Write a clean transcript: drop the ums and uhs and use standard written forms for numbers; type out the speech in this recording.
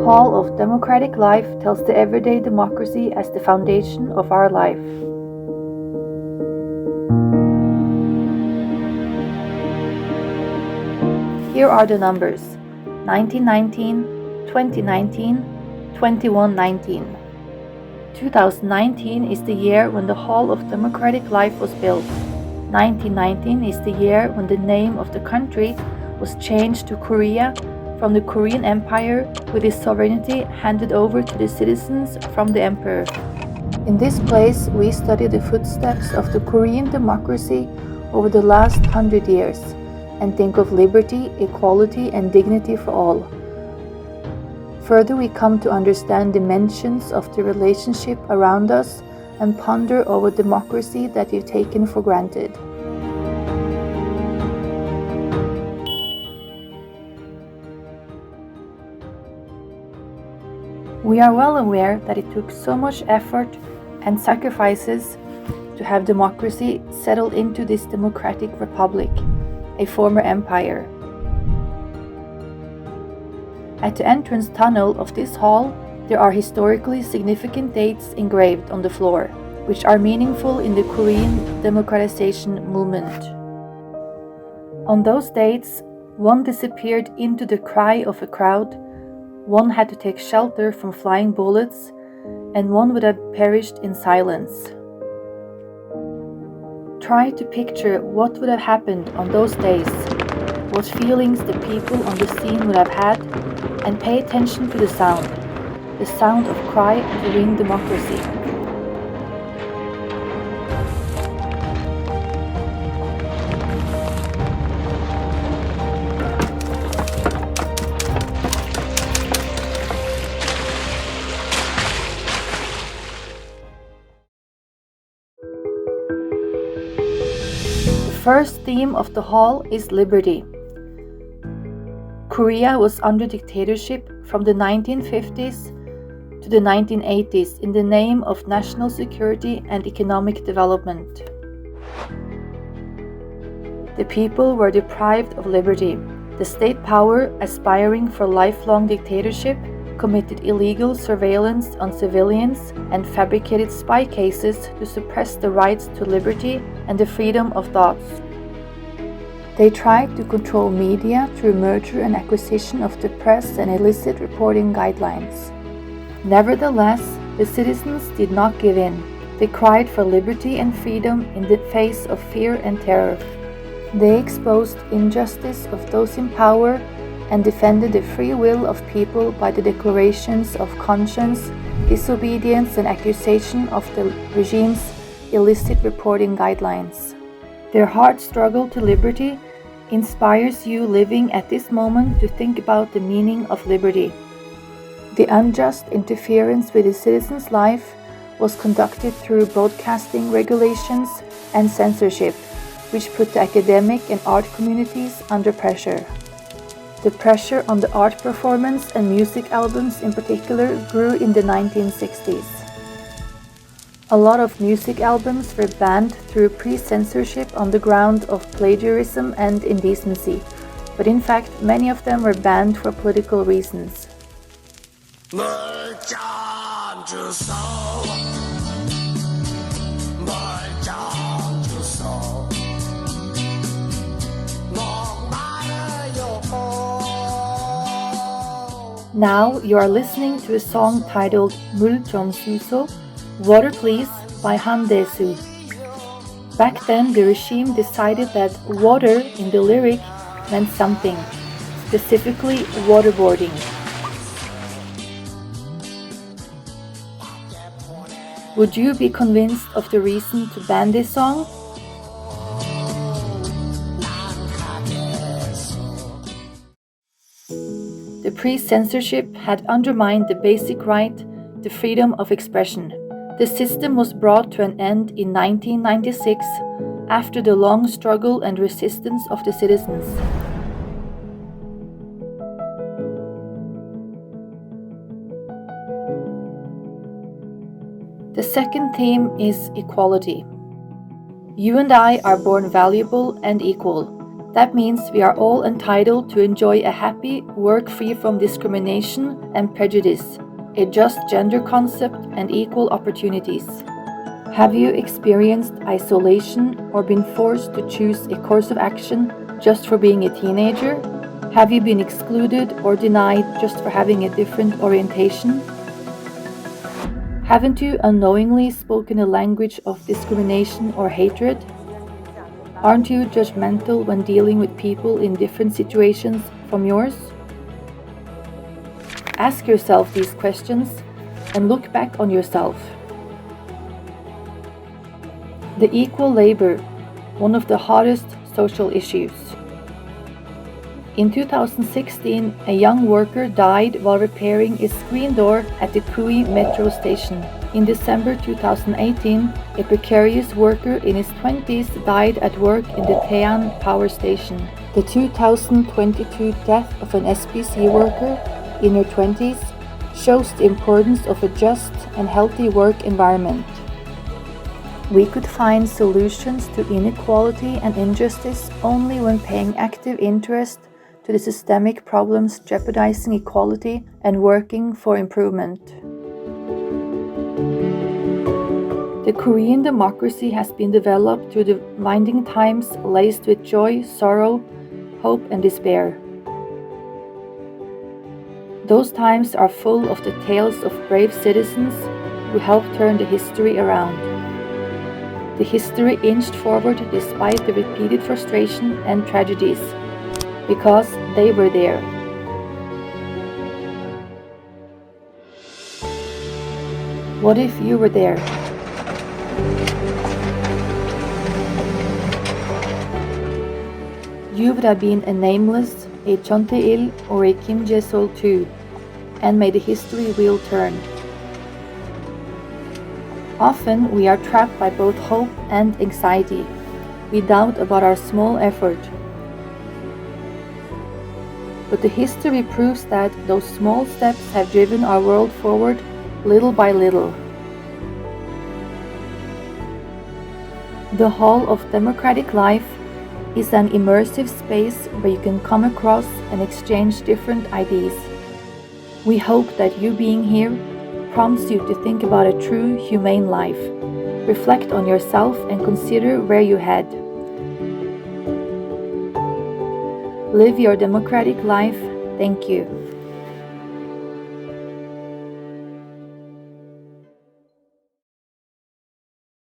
Hall of Democratic Life tells the everyday democracy as the foundation of our life. Here are the numbers: 1919, 2019, 2119. 2019 is the year when the Hall of Democratic Life was built. 1919 is the year when the name of the country was changed to Korea from the Korean Empire, with its sovereignty handed over to the citizens from the emperor. In this place, we study the footsteps of the Korean democracy over the last 100 years and think of liberty, equality, and dignity for all. Further, we come to understand dimensions of the relationship around us and ponder over democracy that we've taken for granted. We are well aware that it took so much effort and sacrifices to have democracy settle into this democratic republic, a former empire. At the entrance tunnel of this hall, there are historically significant dates engraved on the floor, which are meaningful in the Korean democratization movement. On those dates, one disappeared into the cry of a crowd, one had to take shelter from flying bullets, and one would have perished in silence. Try to picture what would have happened on those days, what feelings the people on the scene would have had, and pay attention to the sound of cry to win democracy. The first theme of the hall is liberty. Korea was under dictatorship from the 1950s to the 1980s in the name of national security and economic development. The people were deprived of liberty. The state power, aspiring for lifelong dictatorship, committed illegal surveillance on civilians and fabricated spy cases to suppress the rights to liberty and the freedom of thoughts. They tried to control media through merger and acquisition of the press and illicit reporting guidelines. Nevertheless, the citizens did not give in. They cried for liberty and freedom in the face of fear and terror. They exposed injustice of those in power and defended the free will of people by the declarations of conscience, disobedience, and accusation of the regime's illicit reporting guidelines. Their hard struggle to liberty inspires you living at this moment to think about the meaning of liberty. The unjust interference with a citizen's life was conducted through broadcasting regulations and censorship, which put the academic and art communities under pressure. The pressure on the art performance and music albums in particular grew in the 1960s. A lot of music albums were banned through pre-censorship on the ground of plagiarism and indecency, but in fact many of them were banned for political reasons. Now you are listening to a song titled 물 좀 주소, Water Please by Han Dae-soo. Back then, the regime decided that water in the lyric meant something, specifically waterboarding. Would you be convinced of the reason to ban this song? The pre-censorship had undermined the basic right, the freedom of expression. The system was brought to an end in 1996 after the long struggle and resistance of the citizens. The second theme is equality. You and I are born valuable and equal. That means we are all entitled to enjoy a happy work free from discrimination and prejudice, a just gender concept, and equal opportunities. Have you experienced isolation or been forced to choose a course of action just for being a teenager? Have you been excluded or denied just for having a different orientation? Haven't you unknowingly spoken a language of discrimination or hatred? Aren't you judgmental when dealing with people in different situations from yours? Ask yourself these questions and look back on yourself. The equal labor, one of the hottest social issues. In 2016, a young worker died while repairing a screen door at the Kui metro station. In December 2018, a precarious worker in his 20s died at work in the Taean power station. The 2022 death of an SPC worker in her 20s shows the importance of a just and healthy work environment. We could find solutions to inequality and injustice only when paying active interest to the systemic problems jeopardizing equality and working for improvement. The Korean democracy has been developed through the winding times laced with joy, sorrow, hope, and despair. Those times are full of the tales of brave citizens who helped turn the history around. The history inched forward despite the repeated frustration and tragedies, because they were there. What if you were there? You would have been a nameless, a Chon Tae-il, or a Kim Jae-sol too, and made the history wheel turn. Often we are trapped by both hope and anxiety. We doubt about our small effort. But the history proves that those small steps have driven our world forward little by little. The Hall of Democratic Life is an immersive space where you can come across and exchange different ideas. We hope that you being here prompts you to think about a true humane life, reflect on yourself, and consider where you head. Live your democratic life. Thank you.